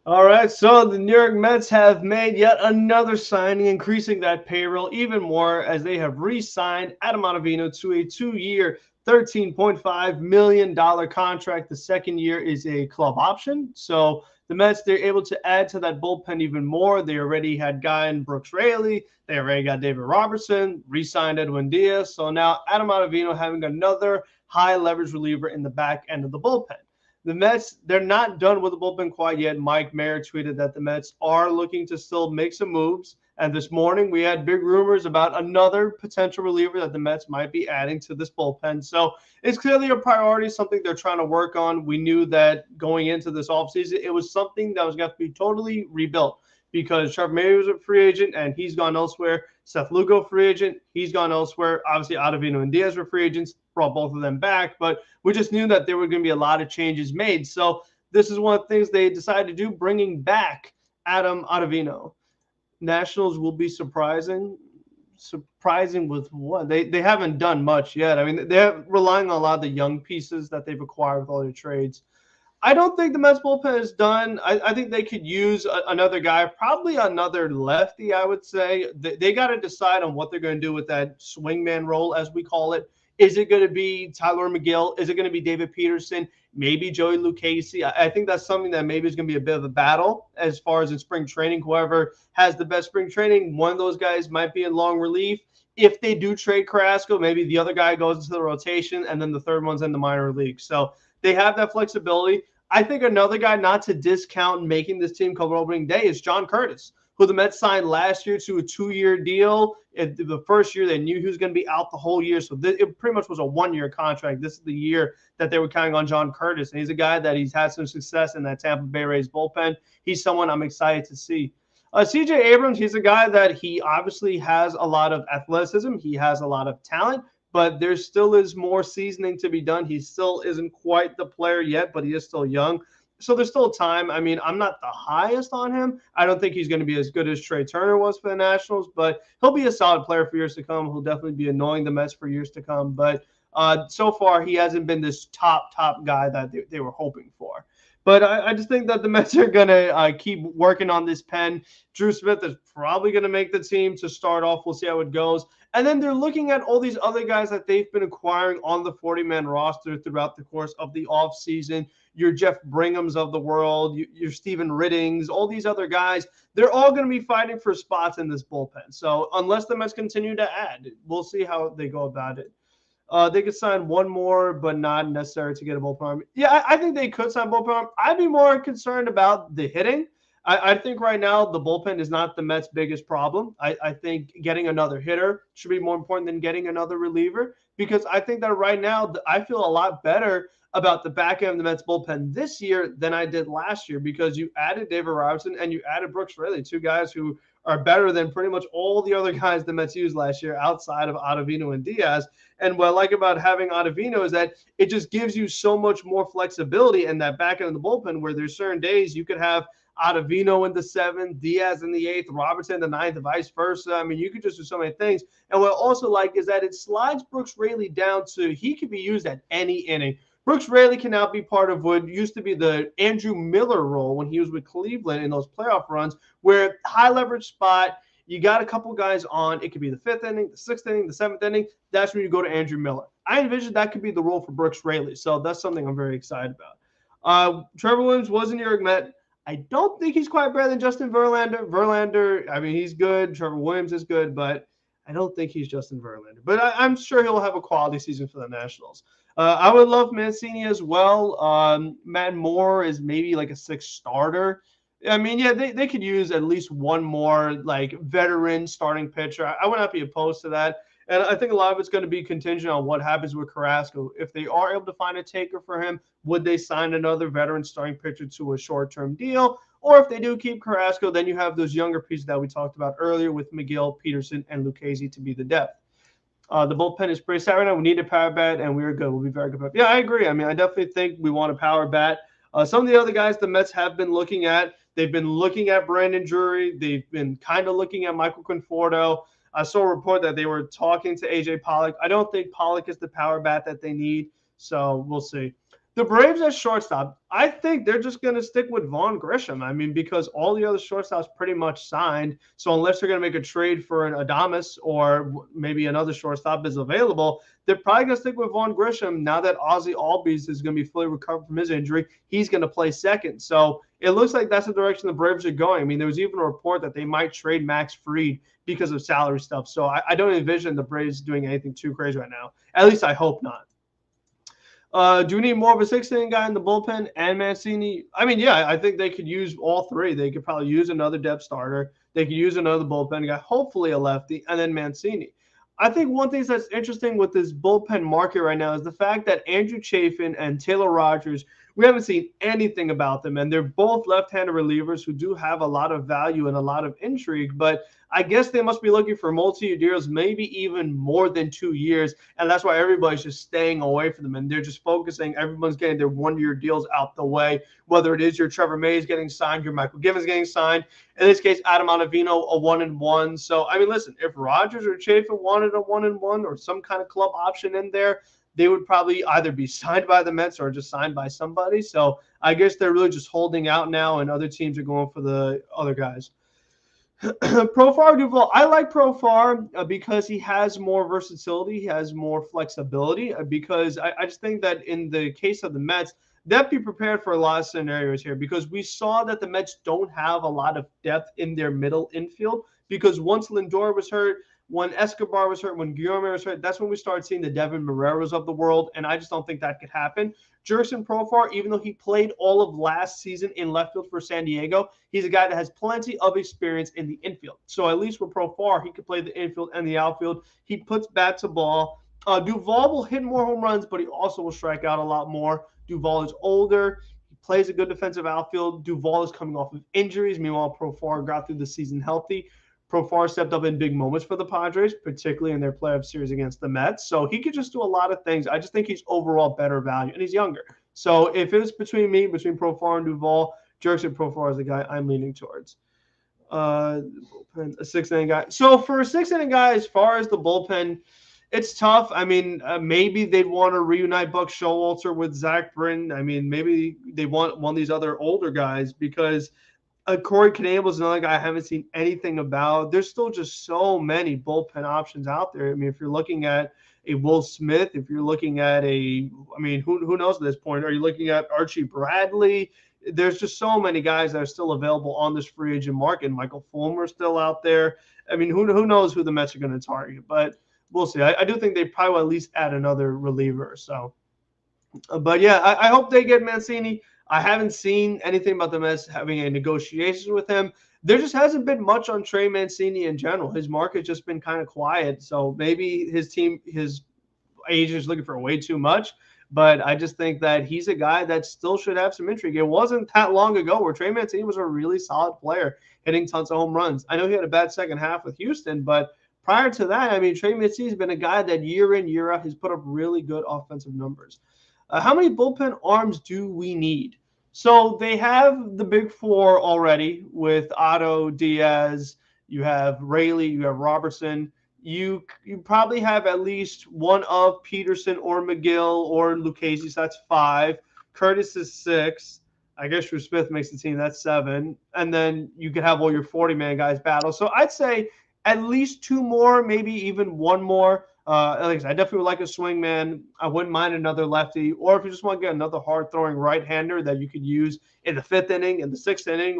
All right, so the New York Mets have made yet another signing, increasing that payroll even more as they have re-signed Adam Ottavino to a 2-year, $13.5 million contract. The second year is a club option. So the Mets, they're able to add to that bullpen even more. They already had guy in Brooks Raley. They already got David Robertson, re-signed Edwin Diaz. So now Adam Ottavino having another high leverage reliever in the back end of the bullpen. The Mets, they're not done with the bullpen quite yet. Mike Mayer tweeted that the Mets are looking to still make some moves. And this morning, we had big rumors about another potential reliever that the Mets might be adding to this bullpen. So it's clearly a priority, something they're trying to work on. We knew that going into this offseason, it was something that was going to be totally rebuilt because Trevor May was a free agent and he's gone elsewhere. Seth Lugo, free agent, he's gone elsewhere. Obviously, Ottavino and Diaz were free agents, brought both of them back, but we just knew that there were going to be a lot of changes made. So this is one of the things they decided to do, bringing back Adam Ottavino. Nationals will be surprising with what they haven't done much yet. I mean, they're relying on a lot of the young pieces that they've acquired with all their trades. I don't think the Mets bullpen is done. I think they could use another guy, probably another lefty, I would say. They got to decide on what they're going to do with that swingman role, as we call it. Is it going to be Tyler McGill? Is it going to be David Peterson? Maybe Joey Lucchesi? I think that's something that maybe is going to be a bit of a battle as far as in spring training. Whoever has the best spring training, one of those guys might be in long relief. If they do trade Carrasco, maybe the other guy goes into the rotation, and then the third one's in the minor league. So they have that flexibility. I think another guy not to discount making this team come opening day is John Curtis, who the Mets signed last year to a 2-year deal. The first year, they knew he was going to be out the whole year. So it pretty much was a 1-year contract. This is the year that they were counting on John Curtis. And he's a guy that he's had some success in that Tampa Bay Rays bullpen. He's someone I'm excited to see. CJ Abrams, he's a guy that he obviously has a lot of athleticism. He has a lot of talent, but there still is more seasoning to be done. He still isn't quite the player yet, but he is still young. So there's still time. I mean, I'm not the highest on him. I don't think he's going to be as good as Trey Turner was for the Nationals, but he'll be a solid player for years to come. He'll definitely be annoying the Mets for years to come. But so far, he hasn't been this top guy that they were hoping for. But I just think that the Mets are going to keep working on this pen. Drew Smith is probably going to make the team to start off. We'll see how it goes. And then they're looking at all these other guys that they've been acquiring on the 40-man roster throughout the course of the offseason. Your Jeff Bringhams of the world, your Steven Riddings, all these other guys, they're all going to be fighting for spots in this bullpen. So unless the Mets continue to add, we'll see how they go about it. They could sign one more, but not necessary to get a bullpen arm. Yeah, I think they could sign bullpen arm. I'd be more concerned about the hitting. I think right now the bullpen is not the Mets' biggest problem. I think getting another hitter should be more important than getting another reliever because I think that right now I feel a lot better about the back end of the Mets bullpen this year than I did last year because you added David Robinson and you added Brooks Raley, two guys who are better than pretty much all the other guys the Mets used last year outside of Ottavino and Diaz. And what I like about having Ottavino is that it just gives you so much more flexibility in that back end of the bullpen where there's certain days you could have Ottavino in the seventh, Diaz in the eighth, Robertson in the ninth, and vice versa. I mean, you could just do so many things. And what I also like is that it slides Brooks Raley down to he could be used at any inning. Brooks Raley can now be part of what used to be the Andrew Miller role when he was with Cleveland in those playoff runs, where high leverage spot, you got a couple guys on. It could be the fifth inning, the sixth inning, the seventh inning. That's when you go to Andrew Miller. I envision that could be the role for Brooks Raley. So that's something I'm very excited about. Trevor Williams was a New York Met. I don't think he's quite better than Justin Verlander. Verlander, I mean, he's good. Trevor Williams is good, but I don't think he's Justin Verlander. But I'm sure he'll have a quality season for the Nationals. I would love Mancini as well. Matt Moore is maybe like a sixth starter. I mean, yeah, they could use at least one more like veteran starting pitcher. I would not be opposed to that. And I think a lot of it's going to be contingent on what happens with Carrasco. If they are able to find a taker for him, would they sign another veteran starting pitcher to a short-term deal? Or if they do keep Carrasco, then you have those younger pieces that we talked about earlier with McGill, Peterson, and Lucchesi to be the depth. The bullpen is pretty set right now. We need a power bat, and we're good. We'll be very good. Yeah, I agree. I mean, I definitely think we want a power bat. Some of the other guys the Mets have been looking at, they've been looking at Brandon Drury. They've been kind of looking at Michael Conforto. I saw a report that they were talking to A.J. Pollock. I don't think Pollock is the power bat that they need, so we'll see. The Braves at shortstop, I think they're just going to stick with Vaughn Grisham. I mean, because all the other shortstops pretty much signed. So unless they're going to make a trade for an Adames or maybe another shortstop is available, they're probably going to stick with Vaughn Grisham. Now that Ozzie Albies is going to be fully recovered from his injury, he's going to play second. So it looks like that's the direction the Braves are going. I mean, there was even a report that they might trade Max Fried because of salary stuff. So I don't envision the Braves doing anything too crazy right now. At least I hope not. Do we need more of a six-inning guy in the bullpen and Mancini? I mean, yeah, I think they could use all three. They could probably use another depth starter. They could use another bullpen guy, hopefully a lefty, and then Mancini. I think one thing that's interesting with this bullpen market right now is the fact that Andrew Chafin and Taylor Rogers, we haven't seen anything about them, and they're both left-handed relievers who do have a lot of value and a lot of intrigue, but I guess they must be looking for multi-year deals, maybe even more than 2 years, and that's why everybody's just staying away from them, and they're just focusing. Everyone's getting their one-year deals out the way, whether it is your Trevor Mays getting signed, your Michael Givens getting signed. In this case, Adam Ottavino, a 1-1. So, I mean, listen, if Rogers or Chafin wanted a 1-1 or some kind of club option in there, they would probably either be signed by the Mets or just signed by somebody. So I guess they're really just holding out now, and other teams are going for the other guys. Profar Duvall, I like Profar because he has more versatility, he has more flexibility. Because I just think that in the case of the Mets, they have to be prepared for a lot of scenarios here, because we saw that the Mets don't have a lot of depth in their middle infield, because once Lindor was hurt, when Escobar was hurt, when Guillorme was hurt, that's when we started seeing the Devin Marreros of the world, and I just don't think that could happen. Jurickson Profar, even though he played all of last season in left field for San Diego, he's a guy that has plenty of experience in the infield. So at least with Profar, he could play the infield and the outfield. He puts bat to ball. Duvall will hit more home runs, but he also will strike out a lot more. Duvall is older. He plays a good defensive outfield. Duvall is coming off of injuries. Meanwhile, Profar got through the season healthy. Profar stepped up in big moments for the Padres, particularly in their playoff series against the Mets. So he could just do a lot of things. I just think he's overall better value, and he's younger. So if it's between Profar and Duvall, Jurickson Profar is the guy I'm leaning towards. A six-inning guy. So for a six-inning guy, as far as the bullpen, it's tough. I mean, maybe they'd want to reunite Buck Showalter with Zach Britton. I mean, maybe they want one of these other older guys, because Corey Knebel is another guy I haven't seen anything about. There's still just so many bullpen options out there. I mean, if you're looking at a Will Smith, if you're looking at who knows at this point? Are you looking at Archie Bradley? There's just so many guys that are still available on this free agent market. Michael Fulmer's still out there. I mean, who knows who the Mets are going to target? But we'll see. I do think they probably will at least add another reliever. So, but yeah, I hope they get Mancini. I haven't seen anything about the Mets having a negotiation with him. There just hasn't been much on Trey Mancini in general. His market's just been kind of quiet. So maybe his agent is looking for way too much. But I just think that he's a guy that still should have some intrigue. It wasn't that long ago where Trey Mancini was a really solid player, hitting tons of home runs. I know he had a bad second half with Houston, but prior to that, I mean, Trey Mancini's been a guy that year in, year out, has put up really good offensive numbers. How many bullpen arms do we need? So they have the big four already with Otto, Diaz, you have Raley, you have Robertson. You probably have at least one of Peterson or McGill or Lucchesi, so that's 5. Curtis is 6. I guess Drew Smith makes the team, that's 7. And then you could have all your 40-man guys battle. So I'd say at least 2 more, maybe even 1 more. Like I said, I definitely would like a swing man. I wouldn't mind another lefty. Or if you just want to get another hard-throwing right-hander that you could use in the 5th inning, in the 6th inning.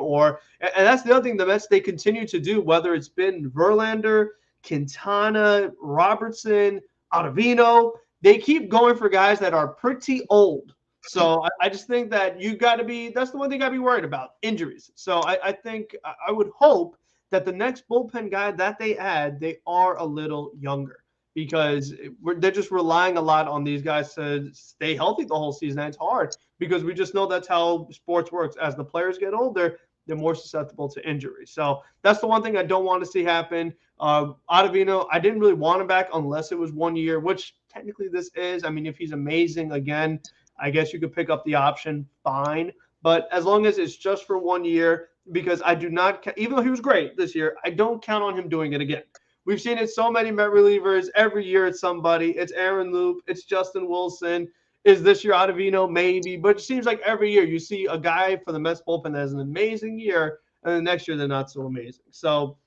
And that's the other thing the Mets, they continue to do, whether it's been Verlander, Quintana, Robertson, Ottavino. They keep going for guys that are pretty old. So I just think that that's the one thing you got to be worried about, injuries. So I think I would hope that the next bullpen guy that they add, they are a little younger, because they're just relying a lot on these guys to stay healthy the whole season. And it's hard because we just know that's how sports works. As the players get older, they're more susceptible to injury. So that's the one thing I don't want to see happen. Ottavino, I didn't really want him back unless it was 1 year, which technically this is. I mean, if he's amazing again, I guess you could pick up the option, fine. But as long as it's just for 1 year, because I do not, even though he was great this year, I don't count on him doing it again. We've seen it so many Met relievers. Every year it's somebody. It's Aaron Loop. It's Justin Wilson. Is this your Ottavino? Maybe. But it seems like every year you see a guy for the Mets bullpen that has an amazing year, and the next year they're not so amazing. So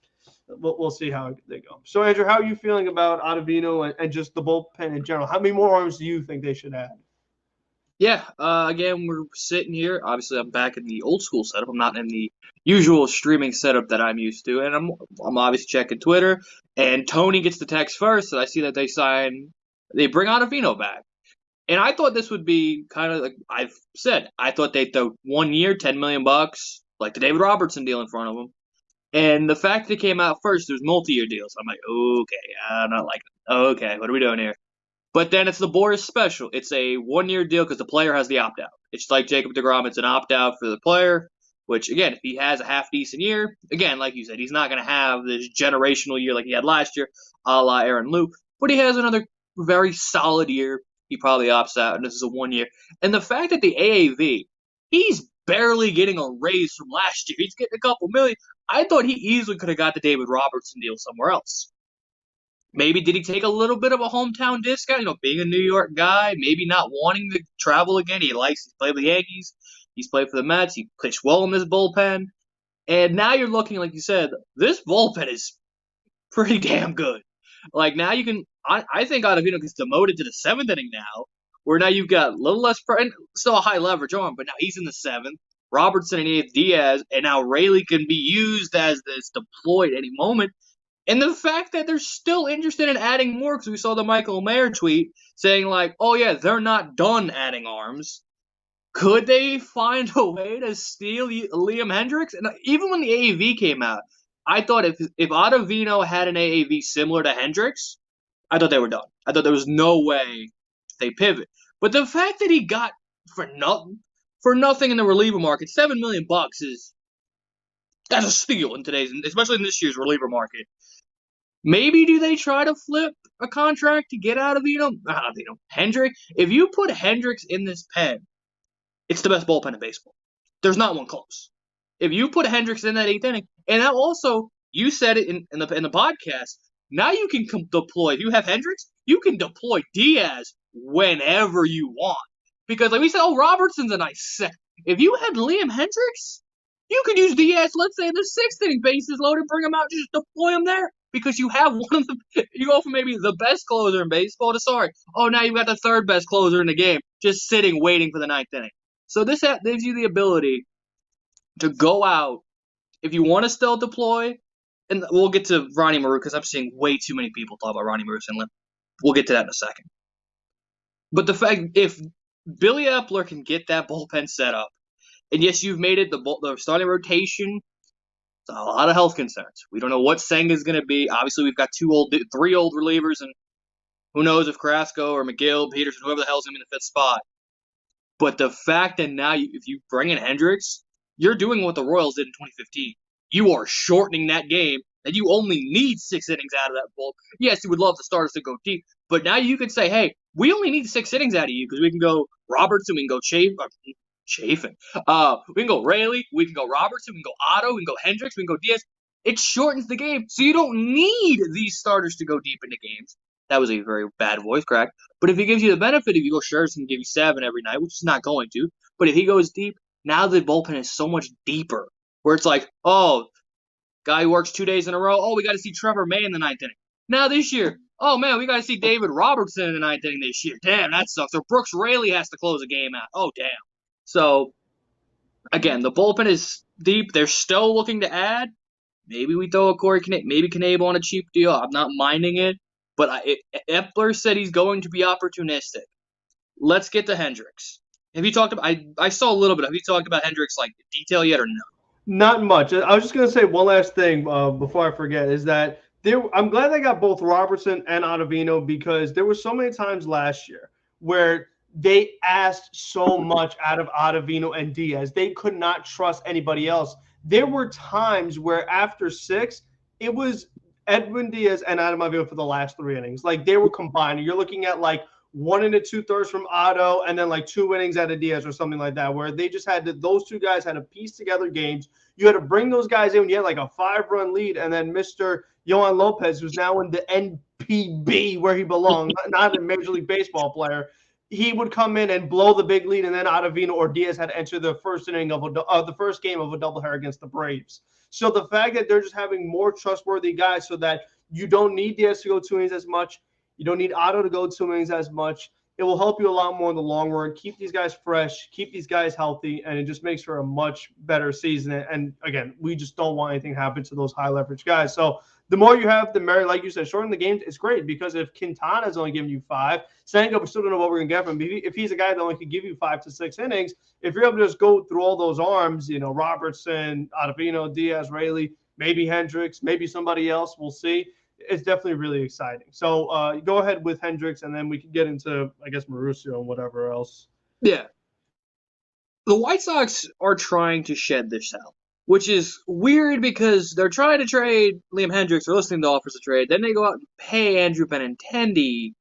we'll see how they go. So, Andrew, how are you feeling about Ottavino and just the bullpen in general? How many more arms do you think they should add? Yeah, again, we're sitting here. Obviously, I'm back in the old school setup. I'm not in the usual streaming setup that I'm used to, and I'm obviously checking Twitter. And Tony gets the text first, and I see that they bring Ottavino back. And I thought this would be kind of like I've said. I thought they'd throw 1 year, $10 million, like the David Robertson deal in front of them. And the fact that it came out first, there's multi-year deals. I'm like, okay, I'm not like, okay, what are we doing here? But then it's the Boris special. It's a 1 year deal because the player has the opt out. It's like Jacob DeGrom. It's an opt out for the player, which, again, if he has a half decent year, again, like you said, he's not going to have this generational year like he had last year, a la Aaron Luke, but he has another very solid year. He probably opts out, and this is a 1 year. And the fact that the AAV, he's barely getting a raise from last year. He's getting a couple million. I thought he easily could have got the David Robertson deal somewhere else. Maybe did he take a little bit of a hometown discount? Being a New York guy, maybe not wanting to travel again. He's played with the Yankees, he's played for the Mets, he pitched well in this bullpen, and now you're looking, like you said, this bullpen is pretty damn good. Like now you can, I think Ottavino gets demoted to the seventh inning now, where now you've got a little less, still a high leverage arm, but now he's in the seventh. Robertson and eighth, Diaz, and now Rayleigh can be used as this deployed any moment. And the fact that they're still interested in adding more, because we saw the Michael Mayer tweet saying, like, oh, yeah, they're not done adding arms. Could they find a way to steal Liam Hendricks? And even when the AAV came out, I thought if Ottavino had an AAV similar to Hendricks, I thought they were done. I thought there was no way they pivot. But the fact that he got for nothing in the reliever market, $7 million that's a steal in today's, especially in this year's reliever market. Maybe do they try to flip a contract to get out of Hendricks? If you put Hendricks in this pen, it's the best bullpen in baseball. There's not one close. If you put Hendricks in that eighth inning, and now also you said it in the podcast, now you can deploy. If you have Hendricks, you can deploy Diaz whenever you want. Because like we said, Robertson's a nice set. If you had Liam Hendricks, you could use Diaz, let's say in the sixth inning, bases loaded, bring him out, just deploy him there. Because you have one of the, you go from maybe the best closer in baseball to now you've got the third best closer in the game, just sitting waiting for the ninth inning. So this gives you the ability to go out if you want to still deploy, and we'll get to Ronnie Maru because I'm seeing way too many people talk about Ronnie Maru, and we'll get to that in a second. But the fact, if Billy Epler can get that bullpen set up, and yes, you've made it the starting rotation. A lot of health concerns. We don't know what Senga's going to be. Obviously, we've got three old relievers, and who knows if Carrasco or McGill, Peterson, whoever the hell's going to be in the fifth spot. But the fact that now, if you bring in Hendricks, you're doing what the Royals did in 2015. You are shortening that game, and you only need 6 innings out of that bull. Yes, you would love the starters to go deep, but now you can say, hey, we only need 6 innings out of you because we can go Robertson, we can go Chafin. We can go Rayleigh, we can go Robertson, we can go Otto, we can go Hendricks, we can go Diaz. It shortens the game, so you don't need these starters to go deep into games. That was a very bad voice crack. But if he gives you the benefit, if you go Scherzer can give you 7 every night, which is not going to. But if he goes deep, now the bullpen is so much deeper. Where it's like, oh, guy who works 2 days in a row. Oh, we got to see Trevor May in the ninth inning. Now this year, oh man, we got to see David Robertson in the ninth inning this year. Damn, that sucks. Or Brooks Raley has to close a game out. Oh, damn. So, again, the bullpen is deep. They're still looking to add. Maybe we throw a maybe Knable on a cheap deal. I'm not minding it. But Epler said he's going to be opportunistic. Let's get to Hendricks. Have you talked about? I saw a little bit. Have you talked about Hendricks like in detail yet or no? Not much. I was just gonna say one last thing before I forget is that I'm glad they got both Robertson and Ottavino because there were so many times last year where they asked so much out of Ottavino and Diaz. They could not trust anybody else. There were times where after 6, it was Edwin Diaz and Adam Ottavino for the last 3 innings. Like they were combined. You're looking at like 1 2/3 from Otto and then like 2 innings out of Diaz or something like that, where they just had those 2 guys had to piece together games. You had to bring those guys in when you had like a 5-run lead, and then Mr. Yohan Lopez, who's now in the NPB where he belongs, not a Major League Baseball player. he would come in and blow the big lead, and then Ottavino or Diaz had to enter the first inning of the first game of a doubleheader against the Braves. So the fact that they're just having more trustworthy guys, so that you don't need Diaz to go 2 innings as much, you don't need Otto to go 2 innings as much. It will help you a lot more in the long run. Keep these guys fresh, keep these guys healthy, and it just makes for a much better season. And again, we just don't want anything to happen to those high leverage guys. So the more you have, the merrier. Like you said, shorten the games, it's great, because if Quintana's only giving you 5, Senga, we still don't know what we're going to get from him. If he's a guy that only could give you 5 to 6 innings, if you're able to just go through all those arms, Robertson, Ottavino, Diaz, Raley, maybe Hendricks, maybe somebody else, we'll see. It's definitely really exciting. So go ahead with Hendricks, and then we can get into, I guess, Mauricio and whatever else. Yeah. The White Sox are trying to shed this out, which is weird because they're trying to trade Liam Hendricks. They're listening to offers to trade. Then they go out and pay Andrew Benintendi.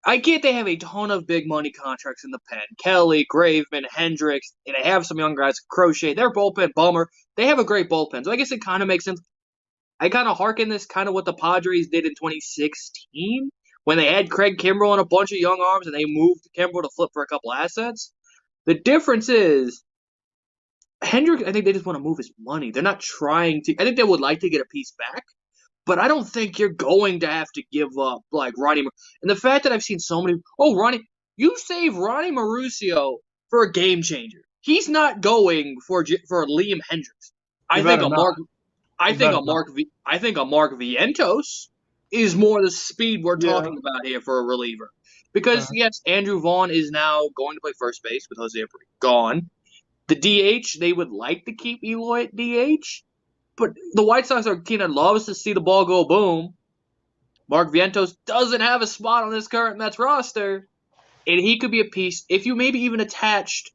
I get they have a ton of big money contracts in the pen. Kelly, Graveman, Hendricks, and they have some young guys. Crochet, their bullpen, Bummer. They have a great bullpen. So I guess it kind of makes sense. I kind of hearken this kind of what the Padres did in 2016 when they had Craig Kimbrell and a bunch of young arms and they moved Kimbrell to flip for a couple assets. The difference is Hendricks, I think they just want to move his money. They're not trying to. I think they would like to get a piece back, but I don't think you're going to have to give up like Ronnie. And the fact that I've seen so many, you save Ronnie Mauricio for a game changer. He's not going for Liam Hendricks. I think a Mark Vientos is more the speed we're talking about here for a reliever. Because, yes, Andrew Vaughn is now going to play first base with Jose Abreu gone. The DH, they would like to keep Eloy at DH. But the White Sox loves to see the ball go boom. Mark Vientos doesn't have a spot on this current Mets roster. And he could be a piece. If you maybe even attached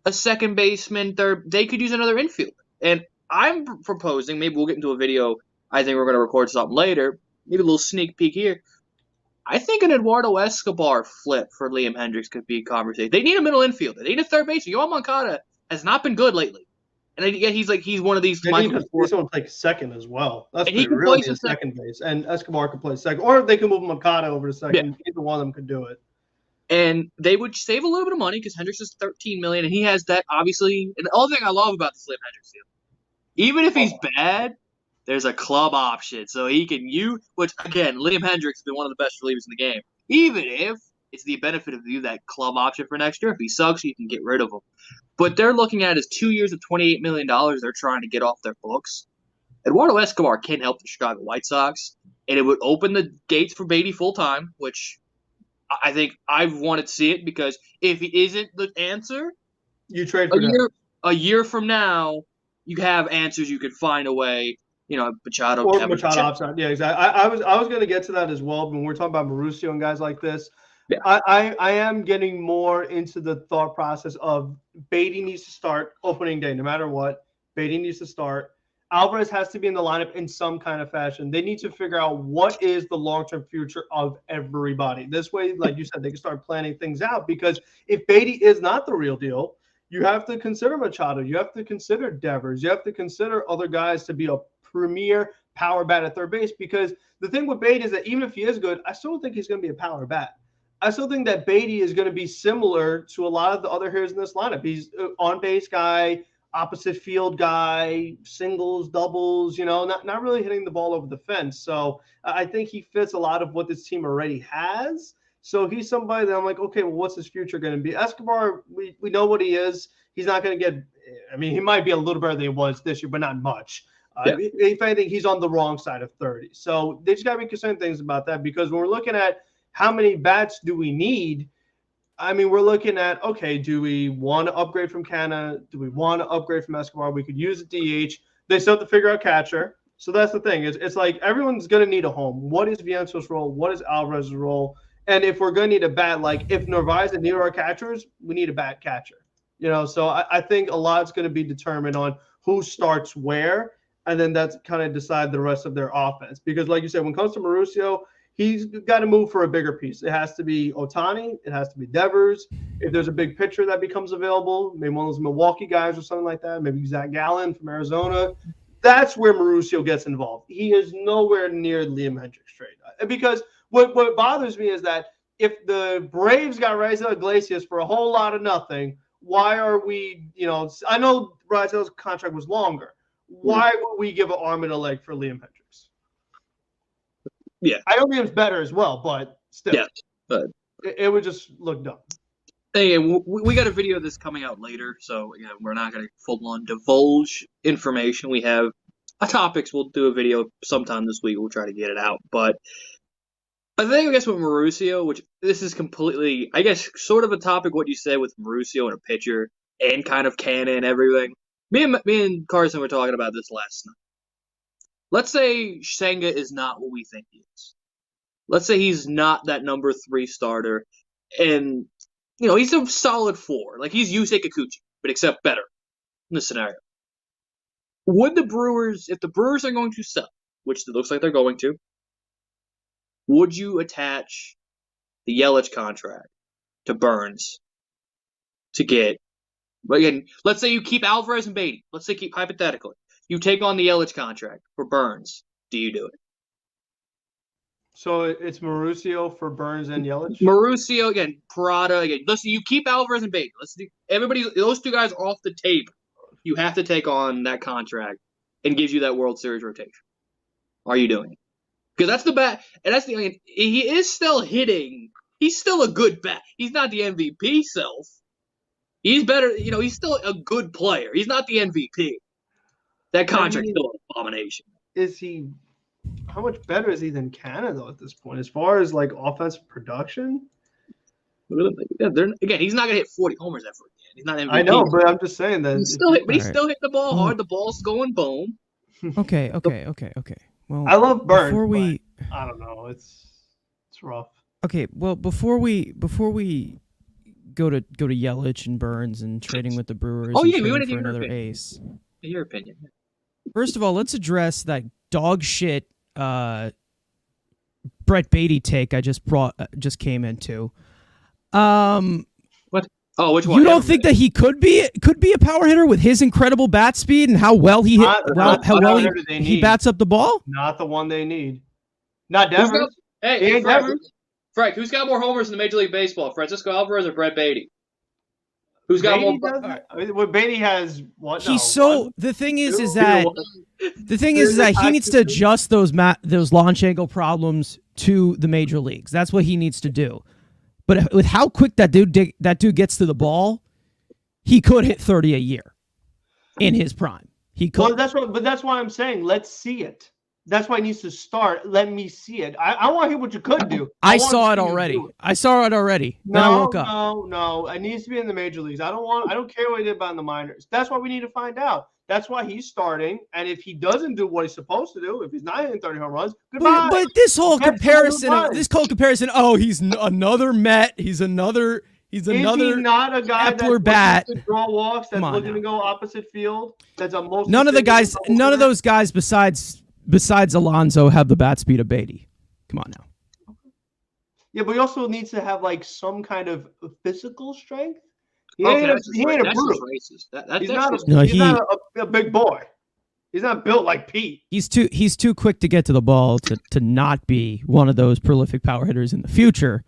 a second baseman, third, they could use another infielder. And I'm proposing, maybe we'll get into a video, I think we're going to record something later, maybe a little sneak peek here. I think an Eduardo Escobar flip for Liam Hendricks could be a conversation. They need a middle infielder. They need a third baseman. Yohan Moncada has not been good lately. And yet he's one of these. They need someone to play second as well. That's really a second base. And Escobar could play second. Or they can move Moncada over to second. Yeah. Either one of them could do it. And they would save a little bit of money because Hendricks is $13 million, and he has that, obviously. And the other thing I love about this Liam Hendricks deal, even if he's bad, there's a club option. So he can which, again, Liam Hendricks has been one of the best relievers in the game. Even if it's the benefit of that club option for next year. If he sucks, you can get rid of him. But they're looking at his 2 years of $28 million they're trying to get off their books. Eduardo Escobar can help the Chicago White Sox, and it would open the gates for Beatty full-time, which I think I've wanted to see it because if he isn't the answer, you trade for a year from now, you have answers. You could find a way, Machado. Or Machado option. Yeah, exactly. I was going to get to that as well when we're talking about Mauricio and guys like this. Yeah. I am getting more into the thought process of Beatty needs to start opening day, no matter what. Beatty needs to start. Alvarez has to be in the lineup in some kind of fashion. They need to figure out what is the long-term future of everybody. This way, like you said, they can start planning things out because if Beatty is not the real deal, you have to consider Machado. You have to consider Devers. You have to consider other guys to be a premier power bat at third base because the thing with Beatty is that even if he is good, I still don't think he's going to be a power bat. I still think that Beatty is going to be similar to a lot of the other hitters in this lineup. He's an on-base guy, opposite field guy, singles, doubles, not really hitting the ball over the fence. So I think he fits a lot of what this team already has. So he's somebody that I'm like, okay, well, what's his future going to be? Escobar, we know what he is. He's not going to get – he might be a little better than he was this year, but not much. If anything, he's on the wrong side of 30. So they just got to be concerned things about that because when we're looking at how many bats do we need, we're looking at, okay, do we want to upgrade from Canna? Do we want to upgrade from Escobar? We could use a DH. They still have to figure out catcher. So that's the thing. It's like everyone's going to need a home. What is Vientos' role? What is Alvarez's role? And if we're going to need a bat, like if Narvaez and Nero are catchers, we need a bat catcher. So I think a lot's going to be determined on who starts where, and then that's kind of decide the rest of their offense. Because like you said, when it comes to Mauricio, he's got to move for a bigger piece. It has to be Ohtani. It has to be Devers. If there's a big pitcher that becomes available, maybe one of those Milwaukee guys or something like that, maybe Zach Gallen from Arizona, that's where Mauricio gets involved. He is nowhere near Liam Hendricks trade. Because what bothers me is that if the Braves got Raisel Iglesias for a whole lot of nothing, why are we, I know Raisel's contract was longer. Why would we give an arm and a leg for Liam Hendricks? Yeah. I know Liam's better as well, but still. Yeah. But it would just look dumb. Again, we got a video of this coming out later, so again, we're not going to full-on divulge information. We have topics. We'll do a video sometime this week. We'll try to get it out. But I guess with Mauricio, which this is completely, I guess, sort of a topic what you said with Mauricio and a pitcher and kind of Cannon and everything. Me and Carson were talking about this last night. Let's say Senga is not what we think he is. Let's say he's not that number 3 starter, and he's a solid 4. Like, he's Yusei Kikuchi, but except better in this scenario. Would the Brewers, if the Brewers are going to sell, which it looks like they're going to, would you attach the Yelich contract to Burns to get, again, let's say you keep Alvarez and Beatty. Let's say hypothetically. You take on the Yelich contract for Burns. Do you do it? So it's Mauricio for Burns and Yelich? Mauricio, again, Parada, again. Listen, you keep Alvarez and Beatty. Those 2 guys off the table. You have to take on that contract and gives you that World Series rotation. Are you doing it? Because that's the bat, and that's the. He is still hitting. He's still a good bat. He's not the MVP self. He's better. He's still a good player. He's not the MVP. That contract's still an abomination. Is he? How much better is he than Canada though at this point, as far as like offensive production? Again, he's not gonna hit 40 homers ever again. He's not MVP. I know, but I'm just saying that he's still hitting the ball hard. The ball's going boom. Okay. Well, I love Burns. Before we, I don't know. It's rough. Okay, well, before we go to Yelich and Burns and trading with the Brewers. Oh yeah, we want to for another opinion. ace. Your opinion. First of all, let's address that dog shit Brett Beatty take I just came into. What? Oh, which one? You don't think that he could be a power hitter with his incredible bat speed and how well he he bats up the ball? Not the one they need. Not Devers. Hey, Frank, who's got more homers in the Major League Baseball? Francisco Alvarez or Brett Beatty? Who's got Beatty more? Beatty has what? The thing is that he needs to adjust those launch angle problems to the major leagues. That's what he needs to do. But with how quick that dude gets to the ball, he could hit 30 a year in his prime. He could. Well, that's why I'm saying let's see it. That's why he needs to start. Let me see it. I want to hear what you could do. I saw it already. I saw it already. Then I woke up. No. It needs to be in the major leagues. I don't care what he did in the minors. That's why we need to find out. That's why he's starting. And if he doesn't do what he's supposed to do, if he's not hitting 30 home runs, goodbye. But this whole comparison, oh, he's another Met. He's another. Is he not a guy that's looking to draw walks, that's looking to go opposite field? That's a most. None of those guys besides Alonso have the bat speed of Beatty. Come on now. Yeah, but he also needs to have like some kind of physical strength. He ain't a brute. He's not a big boy. He's not built like Pete. He's too quick to get to the ball to not be one of those prolific power hitters in the future.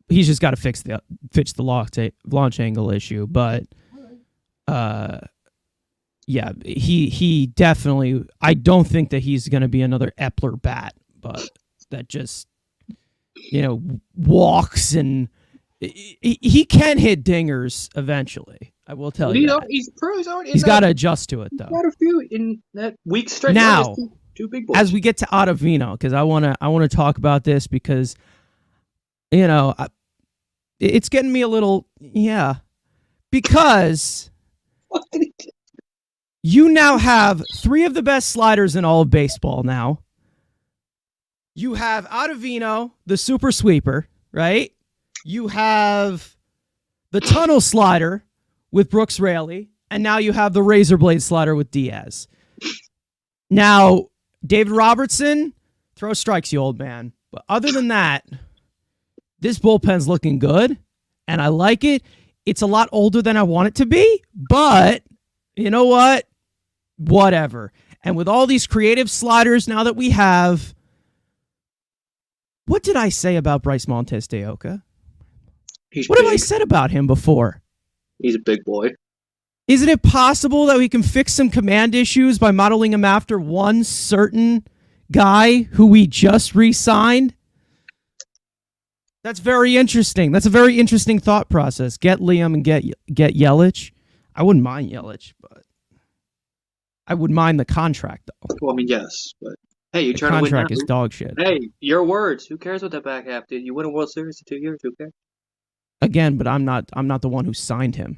He's just got to fix the launch angle issue. But yeah, he definitely. I don't think that he's going to be another Epler bat, but that just walks and he can hit dingers eventually. I will tell you. He's got to adjust to it though. Got a few in that week stretch. Now, two big boys. As we get to Ottavino, because I want to talk about this because it's getting me a little because. You now have 3 of the best sliders in all of baseball now. You have Ottavino, the super sweeper, right? You have the tunnel slider with Brooks Raley, and now you have the razor blade slider with Diaz. Now, David Robertson, throw strikes, you old man. But other than that, this bullpen's looking good, and I like it. It's a lot older than I want it to be, but you know what? Whatever. And with all these creative sliders now that we have, What did I say about Bryce Montes de Oca? He's What big. have I said about him before? He's a big boy. Isn't it possible that we can fix some command issues by modeling him after one certain guy who we just re-signed? That's very interesting. That's a very interesting thought process. Get Liam and get Yelich. I wouldn't mind Yelich, but I would mind the contract, though. Well, I mean, yes, but hey, you're The trying to win. contract is dog shit. Hey, your words. Who cares what that back half did? You win a World Series in 2 years. Who cares? Again, but I'm not the one who signed him.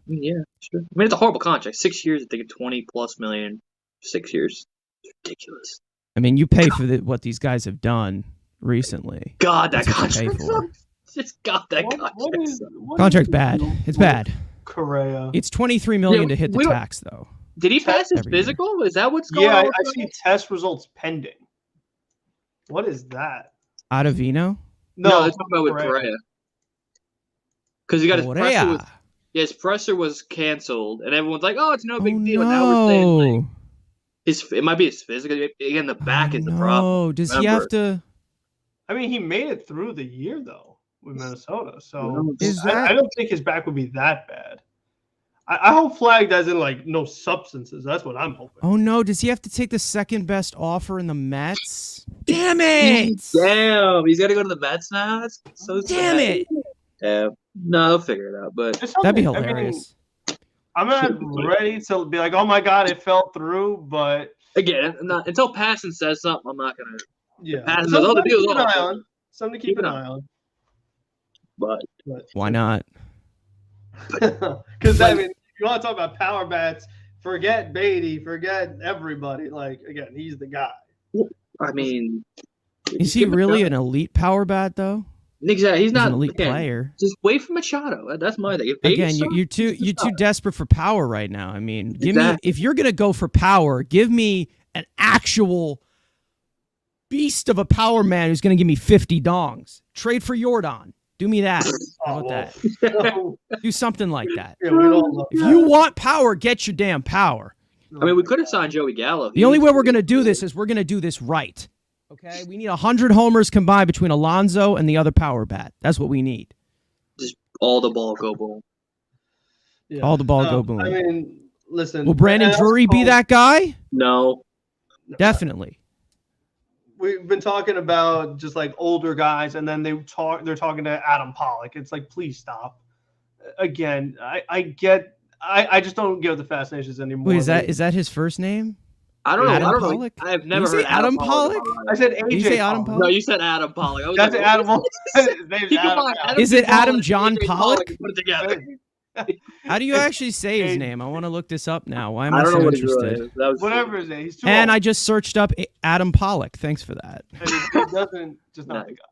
Yeah, sure. I mean, it's a horrible contract. 6 years, I think, $20+ million. 6 years. It's ridiculous. I mean, you pay for what these guys have done recently. God, that That's what you pay contract for. sucks. Just got that contract. Contract's bad. It's bad. Correa. It's $23 million Yeah, to hit the we don't- tax, though. Did he pass his Every year. physical? Is that what's going Yeah, on? I see test results pending. What is that? Ottavino? No, they're talking about with Correa. Correa. Because he got his presser. Correa. His presser was canceled, and everyone's like, "Oh, it's no Oh, big deal." And now we're saying like, no. it might be his physical. Again, the back is the problem. No, does he have to? I mean, he made it through the year though with Minnesota, so Is that- I don't think his back would be that bad. I hope flagged as in like no substances. That's what I'm hoping. Oh no, does he have to take the second best offer in the Mets? Damn it! Damn, he's got to go to the Mets now. That's so Damn sad. it! Yeah, no, they'll figure it out. But It's That'd be something. I mean, hilarious. I'm not ready to be like, oh my god, it fell through, but again, until Passan says something, I'm not gonna. yeah, Passan something says, "Oh, the to deal's keep an off." eye on. Something to keep an eye on. But Why not? Because I mean, if you want to talk about power bats, forget Beatty, forget everybody. Like again, he's the guy. I mean, Is he really an elite power bat though? Exactly, he's He's not an elite again, player. Just wait for Machado. That's my thing. If Again, Davis you're too desperate for power right now. I mean, give me Exactly. if you're gonna go for power, give me an actual beast of a power man who's gonna give me 50 dongs. Trade for Jordan. Do me that. How about that? So, Do something like that. yeah, we don't love If you want power, get your damn power. I mean, we could have signed Joey Gallo. The only way we're gonna do this is we're gonna do this right. Okay, we need 100 homers combined between Alonso and the other power bat. That's what we need. just all the ball go boom. Yeah. All the ball go boom. I mean, listen. Will Brandon and Drury be also, that guy? No, Definitely. We've been talking about just like older guys, and then they're talking to Adam Pollock. It's like, please stop. Again, I just don't get the fascinations anymore. Wait, is that his first name? I don't know. Adam I don't Pollock? know. I have Did never you say heard Adam Pollock? I said AJ. Did you say Adam Pollock. No, you said Adam Pollock. I was That's like, Adam. what? His name's Keep in Adam. mind, Pollock. Is it Pollock Adam and John AJ Pollock? Put it together. How do you actually say his name? I want to look this up now. Why am I I don't know so what his real interested? name is. That was Whatever his name. He's too And old. I just searched up Adam Pollock. Thanks for that. And he doesn't just not the guy.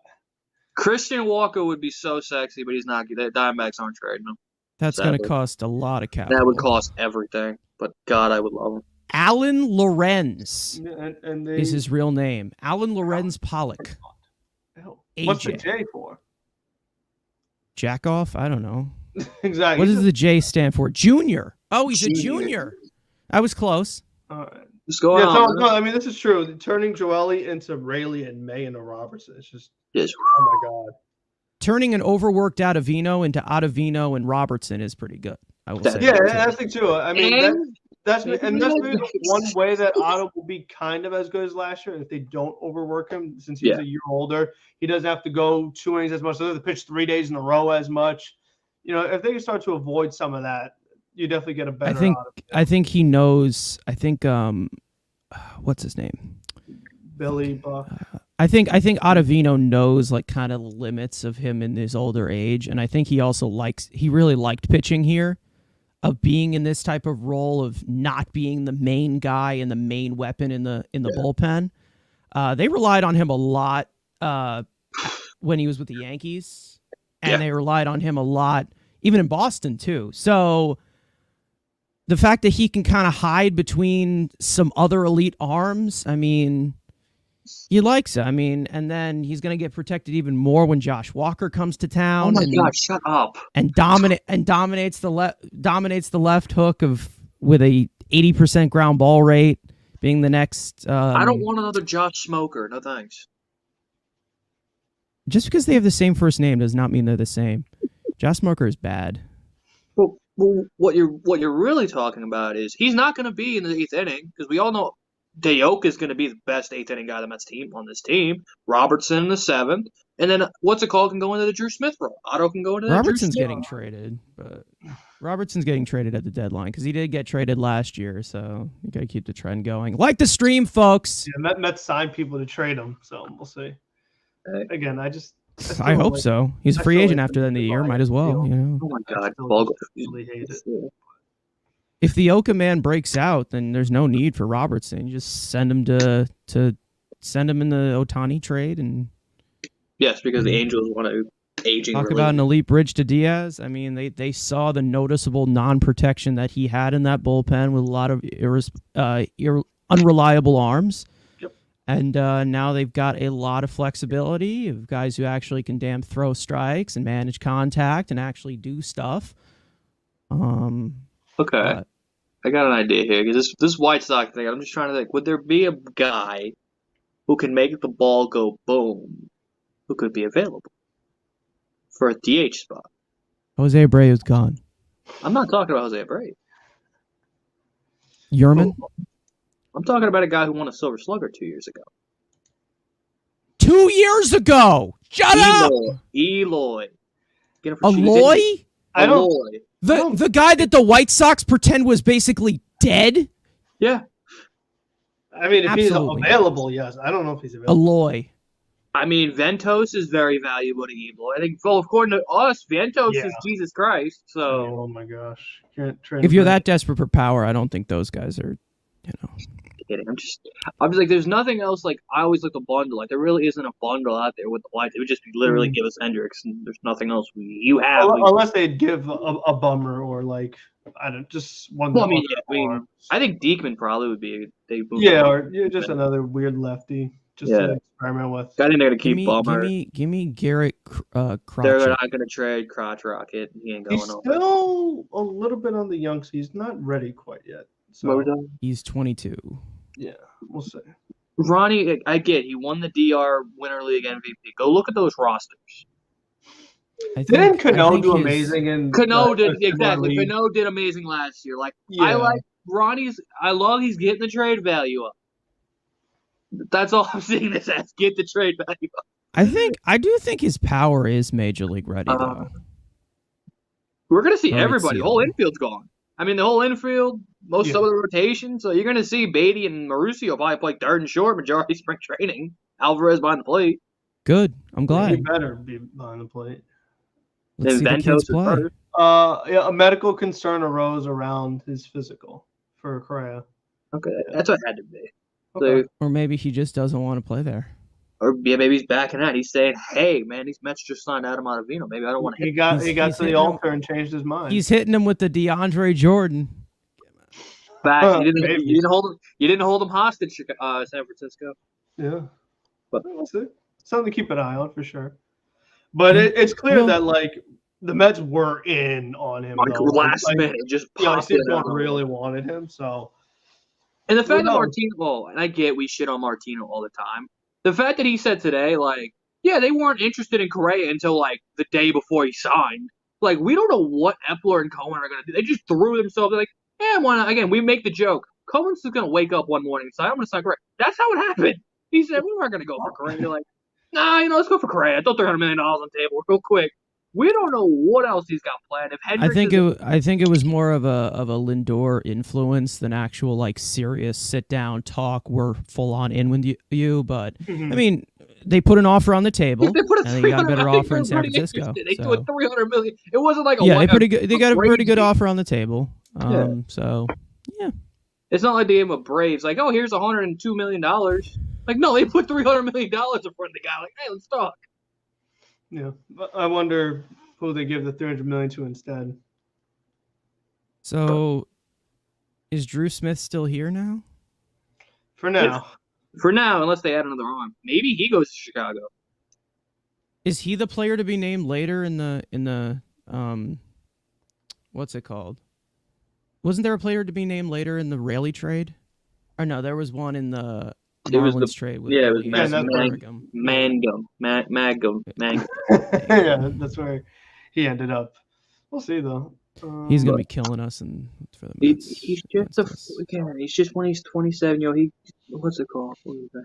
Christian Walker would be so sexy, but he's not. The Diamondbacks aren't trading him. That's going to Sadly. cost a lot of capital. That would cost everything. But God, I would love him. Alan Lorenz And they, is his real name. Alan Lorenz Pollock. What's the AJ. J for? Jack off? I don't know. Exactly. What does the J stand for? Junior. Oh, he's a junior. I was close. All right. Just go Yeah, on. no, I mean this is true. Turning Joely into Rayleigh and May into Robertson. It's just Yes. oh my god. Turning an overworked Ottavino into Ottavino and Robertson is pretty good. I will say. Yeah, that, too. that's the thing too. I mean And that's maybe the one way that Otto will be kind of as good as last year if they don't overwork him since he's Yeah. a year older. He doesn't have to go 2 innings as much. So they have to pitch 3 days in a row as much. You know, if they can start to avoid some of that, you definitely get a better. I think he knows. I think what's his name? Billy Buck. I think Ottavino knows like kind of the limits of him in his older age, and I think he also he really liked pitching here, of being in this type of role of not being the main guy and the main weapon in the bullpen. They relied on him a lot when he was with the Yankees, and they relied on him a lot even in Boston too. So the fact that he can kind of hide between some other elite arms, I mean, he likes it. I mean, and then he's going to get protected even more when Josh Walker comes to Oh town. my God! Shut up. And dominates the left hook with a 80% ground ball rate, being the next. I don't want another Josh Smoker. No thanks. Just because they have the same first name does not mean they're the same. Josh Smoker is bad. Well, what you're really talking about is he's not going to be in the 8th inning because we all know Dayoka is going to be the best 8th inning guy on this team. Robertson in the 7th, and then what's it called can go into the Drew Smith role. Otto can go into the Robertson's Drew Smith getting traded, but Robertson's getting traded at the deadline because he did get traded last year. So you got to keep the trend going. Like the stream, folks. Yeah, Mets signed people to trade him, so we'll see. Again, I hope so. He's a free agent after the end of the year. Might as well. You know. Oh my God, really hate it. If the Oka man breaks out, then there's no need for Robertson. You just send him to send him in the Ohtani trade and yes, because the Angels want to aging. Talk about an elite bridge to Diaz. I mean, they saw the noticeable non-protection that he had in that bullpen with a lot of unreliable arms. Yep. And now they've got a lot of flexibility of guys who actually can throw strikes and manage contact and actually do stuff. Okay. I got an idea here because this White Sox thing. I'm just trying to think. Would there be a guy who can make the ball go boom, who could be available for a DH spot? Jose Abreu's gone. I'm not talking about Jose Abreu. Yerman? I'm talking about a guy who won a Silver Slugger 2 years ago. 2 years ago? Shut up! Eloy. Eloy? I don't. The guy that the White Sox pretend was basically dead? Yeah. I mean, if Absolutely. he's available, yes. I don't know if he's available. Eloy. I mean, Ventos is very valuable to Eloy. I think, well, according to us, Ventos is Jesus Christ. So, oh my gosh, if you're that desperate for power, I don't think those guys are, kidding. I'm just like, there's nothing else. Like, I always look at a bundle. Like, there really isn't a bundle out there with the Whites. It would just be literally give us Hendricks, and there's nothing else you have. Unless they'd give a bummer or like I don't just one. Well, I think Diekman probably would be. Or just another weird lefty. Just to experiment with. I think they're gonna keep Bummer. Give me Garrett Crotchet. They're not gonna trade Crotch Rocket. He ain't going. He's still a little bit on the young, so he's not ready quite yet. So he's 22. Yeah, we'll see. Ronnie, I get he won the DR Winter League MVP. Go look at those rosters. Didn't Cano do amazing? Cano did exactly. Cano did amazing last year. Like I like Ronnie's. I love he's getting the trade value up. That's all I'm seeing this as. Get the trade value up. I do think his power is major league ready though. We're gonna see everybody. The whole infield's gone. I mean, the whole infield, most of the rotation. So you're gonna see Beatty and Mauricio probably play third and short majority spring training. Alvarez behind the plate. Good. I'm glad. He better be behind the plate. Let's see the kids play. A medical concern arose around his physical for Correa. Okay, that's what it had to be. Okay. So, or maybe he just doesn't want to play there. Or maybe he's backing out. He's saying, "Hey, man, these Mets just signed Adam Ottavino. Maybe I don't want to." He got to the altar and changed his mind. He's hitting him with the DeAndre Jordan. Back, you didn't hold him hostage, San Francisco. Yeah, but we'll see. Something to keep an eye on for sure. But it's clear that like the Mets were in on him. Like last minute, just popped in. Really wanted him, so. And the fact that Martino, and I get we shit on Martino all the time. The fact that he said today, like, yeah, they weren't interested in Correa until like the day before he signed. Like, we don't know what Epler and Cohen are gonna do. They just threw themselves. They're like, yeah, why not? Again, we make the joke. Cohen's just gonna wake up one morning and say, I'm gonna sign Correa. That's how it happened. He said we weren't gonna go for Correa. They're like, nah, let's go for Correa. Throw $300 million on the table real quick. We don't know what else he's got planned. If I think it was more of a Lindor influence than actual like serious sit down talk. We're full on in with you, but I mean, they put an offer on the table, and they got a better offer in San Francisco. They threw $300 million. It wasn't like they got a pretty good offer on the table. So yeah, it's not like they gave him a Braves like, oh, here's $102 million. Like, no, they put $300 million in front of the guy. Like, hey, let's talk. Yeah, I wonder who they give the $300 million to instead. So, is Drew Smith still here now? For now, unless they add another arm, maybe he goes to Chicago. Is he the player to be named later in the what's it called? Wasn't there a player to be named later in the Raley trade? Or no, there was one in the It was Marlins trade with it was Elias and Mangum. Yeah, that's where he ended up. We'll see though. He's gonna be killing us for the Mets. He's just when he's 27, what's it called? What is that?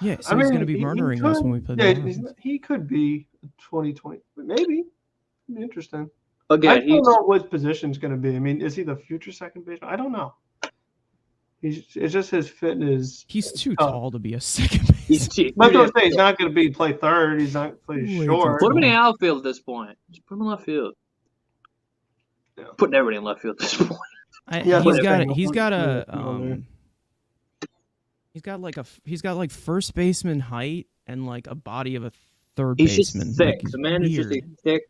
Yeah, so he's gonna be murdering us when we play the Marlins. He could be 2020, maybe. It'd be interesting. Again, I don't know what position's going to be. I mean, is he the future second baseman? I don't know. It's just his fitness. He's too tall to be a second baseman. But I was saying he's not going to play third. He's not play short. Put him in the outfield at this point. Just put him in left field. Yeah. Putting everybody in left field at this point. He's got like first baseman height and like a body of a third baseman. Just thick. The man is just a thick.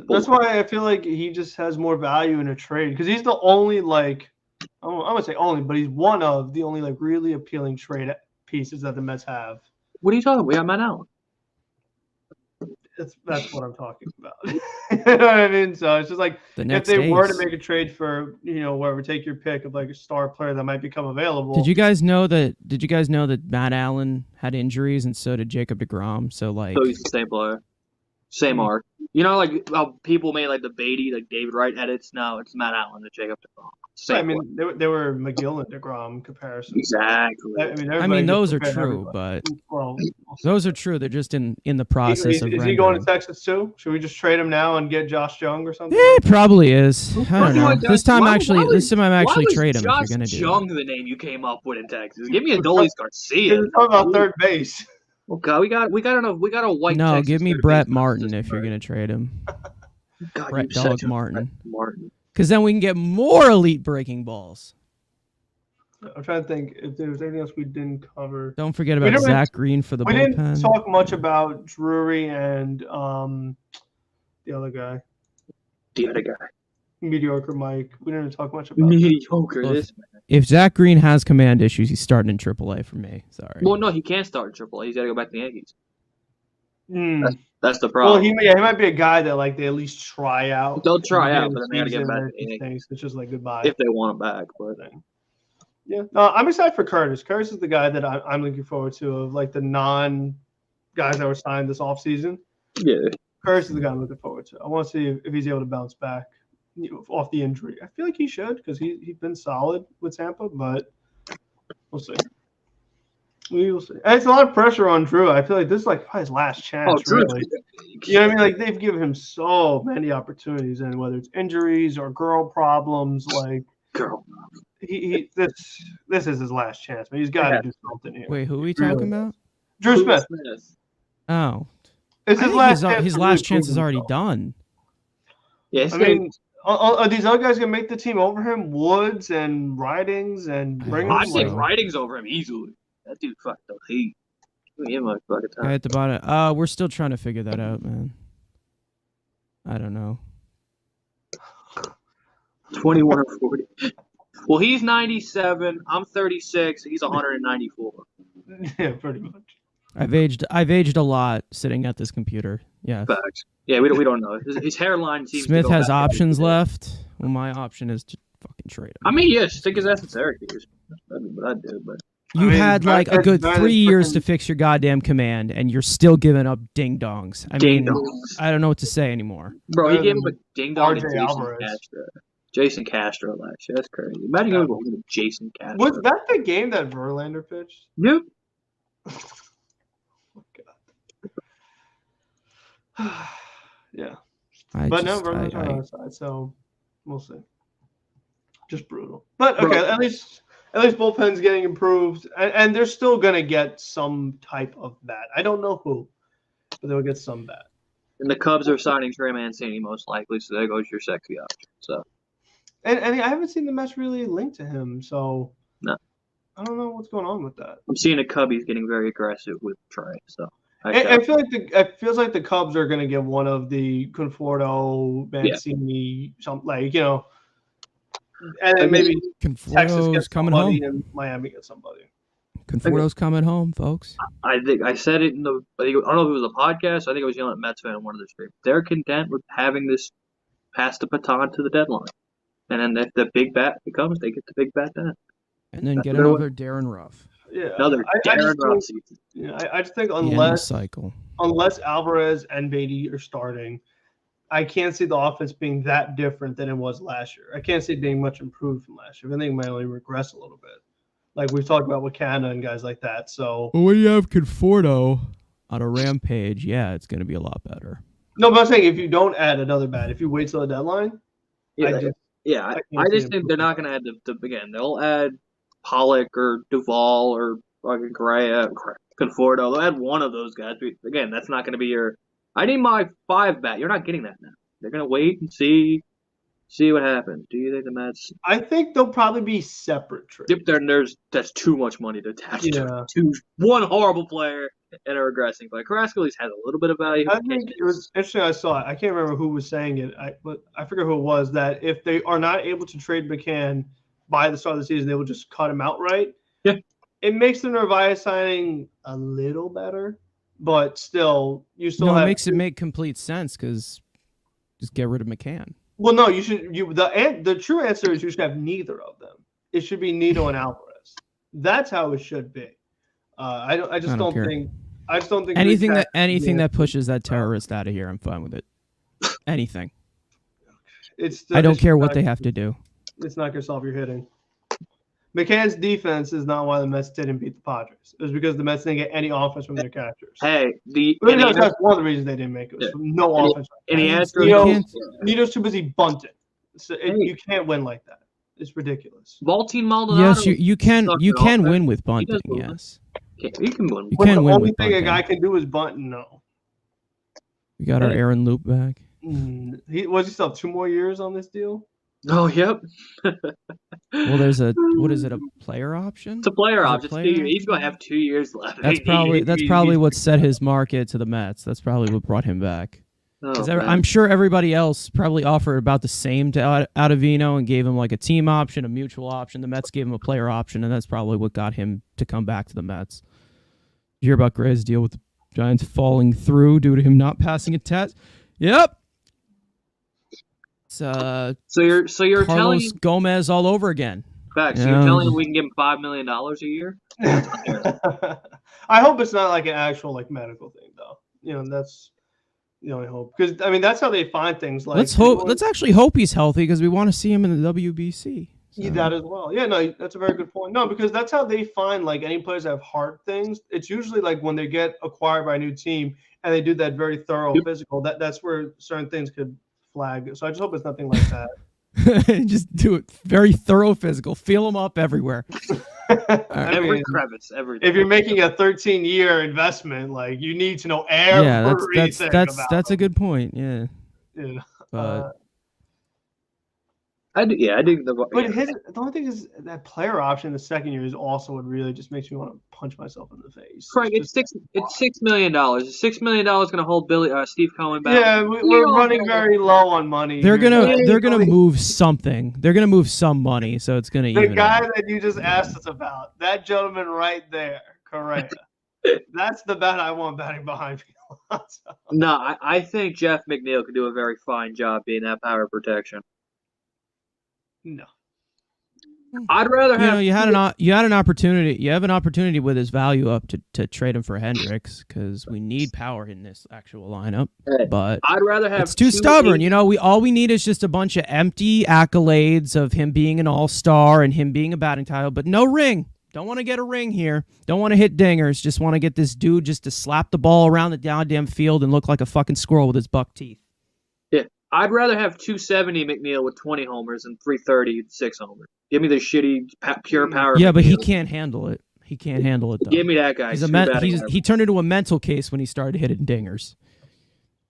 That's why I feel like he just has more value in a trade because he's the only I would say only, but he's one of the only really appealing trade pieces that the Mets have. What are you talking about? We got Matt Allen. That's what I'm talking about. You know what I mean? So it's just if they were to make a trade for wherever, take your pick of a star player that might become available. Did you guys know that Matt Allen had injuries and so did Jacob deGrom? So he's the same player, same arc. How people made the Beatty, David Wright edits. No, it's Matt Allen and Jacob deGrom. I mean, they were McGill and deGrom comparisons. Exactly. I mean, those are true, but those are true. They're just in the process of. Is he going to Texas too? Should we just trade him now and get Josh Jung or something? It probably is. I don't know. This time I'm actually trade him. Josh if you're gonna do Jung, the name you came up with in Texas. Give me a Adolis Garcia. You're talking about third base. Okay, we got a white. No, Texas give me Brett Martin if you're gonna trade him. God, Brett Dog Martin. Martin. Because then we can get more elite breaking balls. I'm trying to think if there was anything else we didn't cover. Don't forget about Zach Green for the bullpen. We didn't talk much about Drury and the other guy. Mediocre Mike. We didn't talk much about mediocre. If Zach Green has command issues, he's starting in AAA for me. Sorry. Well, no, he can't start in AAA. He's got to go back to the Yankees. That's the problem. Well, he might be a guy that they at least try out. They'll try out, but then they got to get back to the Yankees. It's just goodbye if they want him back. But yeah, no, I'm excited for Curtis. Curtis is the guy that I'm looking forward to of the non guys that were signed this offseason. Yeah, Curtis is the guy I'm looking forward to. I want to see if he's able to bounce back off the injury. I feel like he should because he's been solid with Tampa, but we'll see. We will see. And it's a lot of pressure on Drew. I feel like this is probably his last chance. Really. You know what I mean? They've given him so many opportunities, and whether it's injuries or girl problems, this is his last chance. But he's got to do something here. Wait, who are we talking about? Drew Smith. Oh, it's his last. His last chance is already done. Yes, I mean. Are these other guys gonna make the team over him? Woods and Ridings and Brigham? I'd take Ridings over him easily. That dude fucked up. Give him a fucking time. Guy at the bottom. We're still trying to figure that out, man. I don't know. 21 or 40. Well, he's 97. I'm 36. He's 194. Yeah, pretty much. I've aged a lot sitting at this computer. Yeah. Facts. Yeah, we don't know. His hairline seems. Smith has options left. Well, my option is to fucking trade him. I mean, yeah, stick his ass in Syracuse. That'd be what I'd do, but. You had a good 3 years to fix your goddamn command, and you're still giving up ding dongs. I mean, I don't know what to say anymore. Bro, he gave him a ding dong to Jason Castro last year. That's crazy. Imagine going to Jason Castro. Was that the game that Verlander pitched? Yep. Oh, God. Yeah. Verlander's on our side, so we'll see. Just brutal. But, okay, at least bullpen's getting improved, and they're still going to get some type of bat. I don't know who, but they'll get some bat. And the Cubs are signing Trey Mancini most likely, so there goes your sexy option. So, and I haven't seen the Mets really linked to him, so no. I don't know what's going on with that. I'm seeing the Cubbies getting very aggressive with Trey, so. I feel like it feels like the Cubs are going to get one of the Conforto, Mancini, something and then maybe Texas gets coming somebody home. and Miami gets somebody. Conforto's coming home, folks. I think I said it I don't know if it was a podcast. I think it was yelling at Mets fan in one of the streams. They're content with having this pass the baton to the deadline, and then if the big bat comes, they get the big bat then. And then get another Darren Ruff. Yeah, Another I Darren just Ruff think, season. I just think The end of the unless cycle. Alvarez and Beatty are starting, I can't see the offense being that different than it was last year. I can't see it being much improved from last year. I think it might only regress a little bit, like we've talked about with Canna and guys like that. So, Well, when you have Conforto on a rampage, yeah, it's going to be a lot better. no, but I'm saying if you don't add another bat, if you wait till the deadline, Yeah, I I can't see just think they're not going to add again. They'll add Pollock or Duvall or fucking Correa, Conforto. They'll add one of those guys. But again, that's not going to be your. I need my 5 bat. You're not getting that now. They're going to wait and see what happens. Do you think the Mets? I think they'll probably be separate trades. Yep, that's too much money to attach to one horrible player and a regressing player. Carrasco at least has a little bit of value. I think it was interesting. I saw it. I can't remember who was saying it. But I forget who it was. That if they are not able to trade McCann by the start of the season, they will just cut him outright. Yeah, it makes the Narvaez signing a little better, but still, you still No, have. it makes it make complete sense because just get rid of McCann. Well, no, you should. The true answer is you should have neither of them. It should be Nito and Alvarez. That's how it should be. I just don't think. I just don't think anything that pushes that terrorist out of here, I'm fine with it. Anything. I don't care what they have to do. It's not going to solve your hitting. McCann's defense is not why the Mets didn't beat the Padres. It was because the Mets didn't get any offense from their catchers. Hey, that's one of the reasons they didn't make it. No offense. Nito's too busy bunting. So you can't win like that. It's ridiculous. Valtin Maldonado. Yes, you can win with bunting. Yes, you can win. You can win with bunting. The only thing a guy can do is bunt. No. We got our Aaron Loop back. He still have 2 more years on this deal? Oh, yep. Well, there's a player option? It's a player option. He's going to have 2 years left. That's probably what set his market to the Mets. That's probably what brought him back. I'm sure everybody else probably offered about the same to Ottavino and gave him like a team option, a mutual option. The Mets gave him a player option, and that's probably what got him to come back to the Mets. You hear about Gray's deal with the Giants falling through due to him not passing a test? Yep. So you're Carlos telling Gomez all over again. Facts. So you're telling him we can give him $5 million a year? I hope it's not like an actual medical thing though. That's the only hope, because that's how they find things. Like let's actually hope he's healthy because we want to see him in the WBC. So. That as well. Yeah, no, that's a very good point. No, because that's how they find any players that have heart things. It's usually when they get acquired by a new team and they do that very thorough physical. That's where certain things could flag. So I just hope it's nothing like that. Just do it very thorough physical. Feel them up everywhere. Every crevice, everything. If you're making a 13-year investment, you need to know everything. Yeah, that's a good point. Yeah. But I think the only thing is that player option in the second year is also what really just makes me want to punch myself in the face. Frank, it's $6 million. Is $6 million going to hold Steve Cohen back? Yeah, we're running very low on money. They're gonna move something. They're gonna move some money, so it's gonna. The guy that you just asked us about, that gentleman right there, Correa. That's the bet I want batting behind me. No, I think Jeff McNeil could do a very fine job being that power protection. No. I'd rather have. You had an opportunity. You have an opportunity with his value up to trade him for Hendricks because we need power in this actual lineup. But I'd rather have. It's too stubborn. All we need is just a bunch of empty accolades of him being an all-star and him being a batting title, but no ring. Don't want to get a ring here. Don't want to hit dingers. Just want to get this dude just to slap the ball around the goddamn field and look like a fucking squirrel with his buck teeth. Yeah, I'd rather have 270 McNeil with 20 homers than 330 6 homers. Give me the shitty pure power. Yeah, but he can't handle it. He can't handle it though. Give me that guy. He turned into a mental case when he started hitting dingers.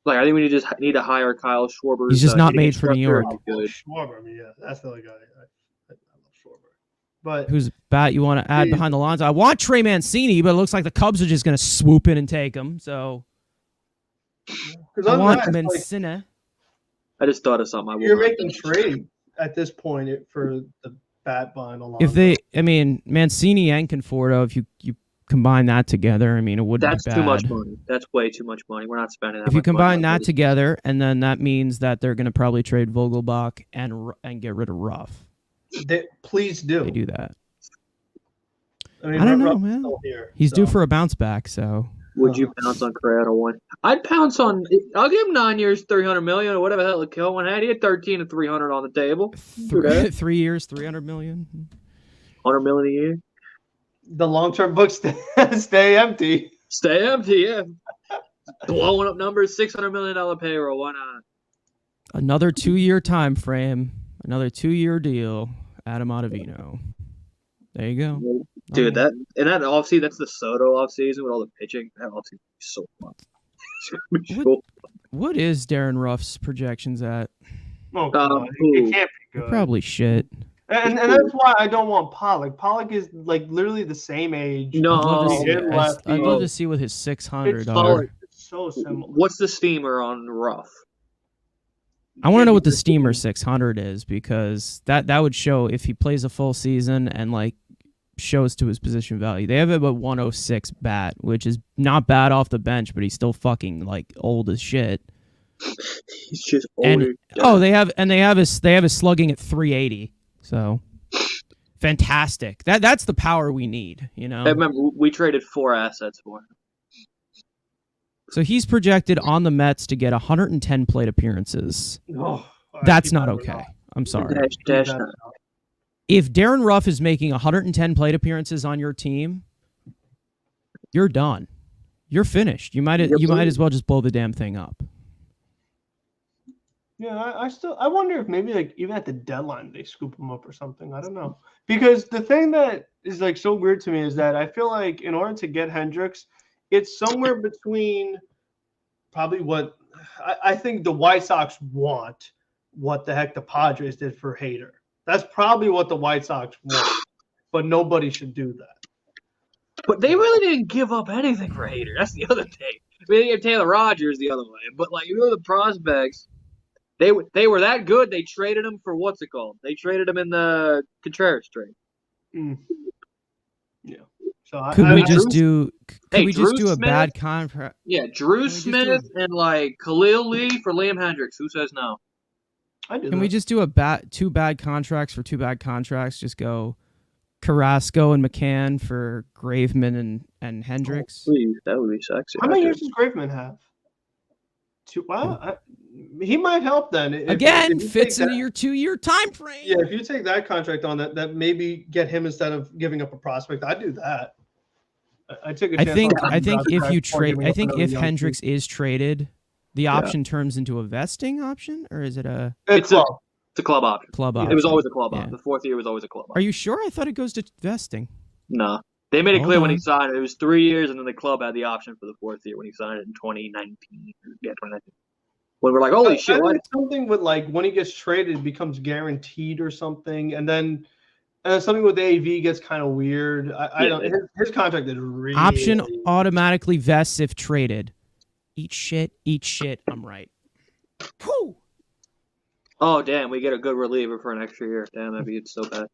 I think we need to hire Kyle Schwarber. He's just not made for New York. Schwarber, yeah, that's the other guy. I love Schwarber. But whose bat you want to add behind the lines? I want Trey Mancini, but it looks like the Cubs are just going to swoop in and take him. So I want Mancini. I just thought of something. You're making trade at this point for the bat behind the line. Mancini and Conforto, if you combine that together, it wouldn't be bad. That's too much money. That's way too much money. We're not spending that. If you combine that together, and then that means that they're going to probably trade Vogelbach and get rid of Ruff. Please do. They do that. mean, I don't know, Ruff's man. still here, He's due so. for a bounce back, so. Would you pounce on Correa 1? I'd pounce on. I'll give him 9 years, $300 million, or whatever the hell Cohen had. He had 13 and 300 on the table. 3 years, $300 million. $100 million a year. The long-term books stay empty. Stay empty, yeah. Blowing up numbers, $600 million payroll. Why not? Another 2-year time frame. Another 2-year deal. Adam Ottavino. There you go. Dude, that offseason, that's the Soto offseason with all the pitching. That offseason is so fun. What is Darren Ruff's projections at? Oh, God. It can't be good. Probably shit. And that's why I don't want Pollock. Pollock is like literally the same age. No, I'd love to see what his 600 are. It's so similar. What's the steamer on Ruff? I want to know what the steamer 600 is, because that would show if he plays a full season and like shows to his position value. They have about 106 bat, which is not bad off the bench, but he's still fucking like old as shit. He's just older. They have his slugging at 380. So fantastic. That's the power we need, you know. I remember we traded 4 assets for him. So he's projected on the Mets to get 110 plate appearances. Oh, that's not okay. I'm sorry. If Darren Ruff is making 110 plate appearances on your team, you're done. You're finished. You might as well just blow the damn thing up. Yeah, I wonder if maybe like even at the deadline they scoop him up or something. I don't know. Because the thing that is like so weird to me is that I feel like in order to get Hendricks, it's somewhere between probably what I think the White Sox want, what the heck the Padres did for Hader. That's probably what the White Sox want, but nobody should do that. But they really didn't give up anything for Hader. That's the other thing. I mean, they gave Taylor Rogers the other way, but like you know the prospects. They were that good. They traded him for what's it called? They traded him in the Contreras trade. Mm. Yeah. So could we just do a bad contract? Yeah, Drew Smith and like Khalil Lee for Liam Hendricks. Who says no? Can we just do two bad contracts for 2 bad contracts? Just go Carrasco and McCann for Graveman and Hendricks. Oh, please, that would be sexy. How many years does Graveman have? 2. Wow. He might help then. If fits into your 2-year time frame. Yeah, if you take that contract on, that maybe get him instead of giving up a prospect. I'd do that. I take a chance. I think if you trade, I think if Hendricks is traded, the option turns into a vesting option, or is it a? It's a club option. Club option. It was always a club option. The 4th year was always a club option. Are you sure? I thought it goes to vesting. No, they made it clear when he signed it. It was 3 years, and then the club had the option for the 4th year when he signed it in 2019. Yeah, 2019. When we're like, holy shit! What? Something with like when he gets traded, it becomes guaranteed or something, and then something with AAV gets kind of weird. I don't. His contract is really option automatically vests if traded. Eat shit. I'm right. Whew. Oh damn! We get a good reliever for an extra year. Damn, that'd be so bad.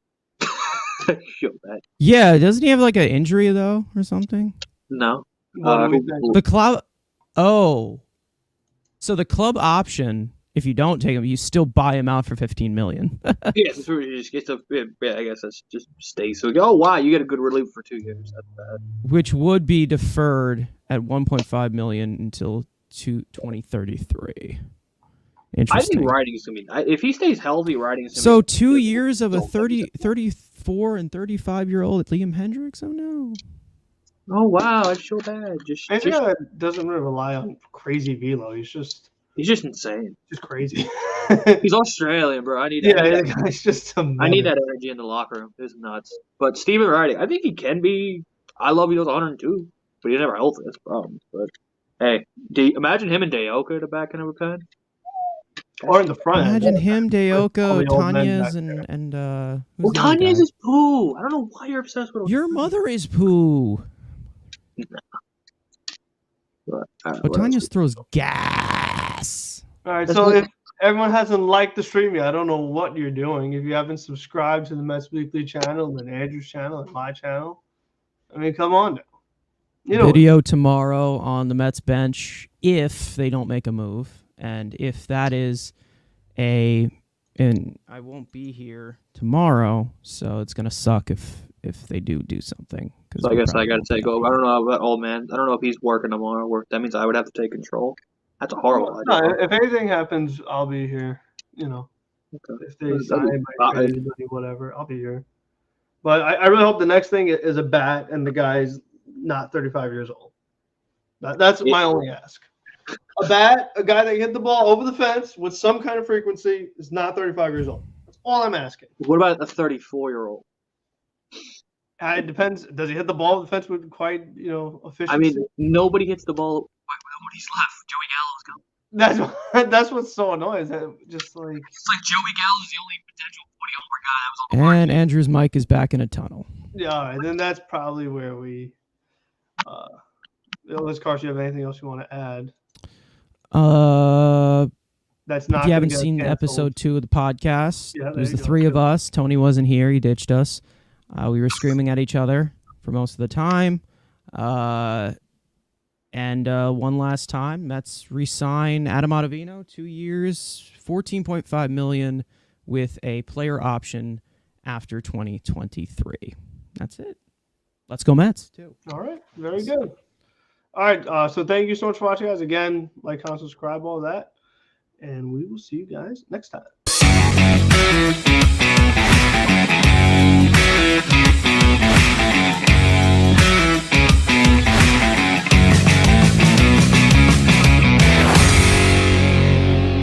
So bad. Yeah, doesn't he have like an injury though or something? No. The club. Oh. So the club option, if you don't take him, you still buy him out for $15 million. Yeah, so you just get to. Yeah, I guess that's just stays. So oh wow, you get a good reliever for 2 years. That's bad. Which would be deferred at $1.5 million until 2033. Interesting. I think Writing is gonna be. If he stays healthy, Writing is. So 2 years of a 34 and 35-year-old Liam Hendricks. Oh no. Oh wow, that's so bad. Doesn't really rely on crazy velo. He's just insane. Just crazy. He's Australian, bro. I need that energy in the locker room. It's nuts. But Steven Writing, I think he can be. I love he does 102, but he's never healthy. That's a problem. But hey, imagine him and Dayoka at the back end of a pen. Or in the front. Imagine him, Dayoka, Tanez, and well, Tanez is poo. I don't know why you're obsessed with him. Your mother is poo. Tanez throws gas. All right, so if everyone hasn't liked the stream yet, I don't know what you're doing. If you haven't subscribed to the Mets Weekly channel, and Andrew's channel, and my channel, I mean, come on now. Video tomorrow on the Mets bench if they don't make a move. And if that is and I won't be here tomorrow, so it's going to suck if if they do something. So I guess I got to take over. I don't know about old man. I don't know if he's working tomorrow. That means I would have to take control. That's a horrible idea. No, if anything happens, I'll be here. Okay. If they sign my trade, whatever, I'll be here. But I really hope the next thing is a bat and the guy's not 35 years old. That's my only ask. A bat, a guy that hit the ball over the fence with some kind of frequency is not 35 years old. That's all I'm asking. What about a 34-year-old? It depends. Does he hit the ball over the fence with quite, efficiency? I mean, nobody hits the ball. Nobody's left. Joey Gallo's gone. That's what's so annoying. Is that just like it's like Joey Gallo's the only potential 40-homer guy that was on the market. And Andrew's mic is back in a tunnel. Yeah, all right. Then that's probably where we. Liz Carson, you have anything else you want to add? That's not. If you haven't seen episode 2 of the podcast, yeah, there's the 3 of us. Tony wasn't here; he ditched us. We were screaming at each other for most of the time. And one last time, Mets re-sign Adam Ottavino, 2 years, $14.5 million, with a player option after 2023. That's it. Let's go Mets, too. All right. Very good. All right. So thank you so much for watching, guys. Again, like, comment, subscribe, all that. And we will see you guys next time.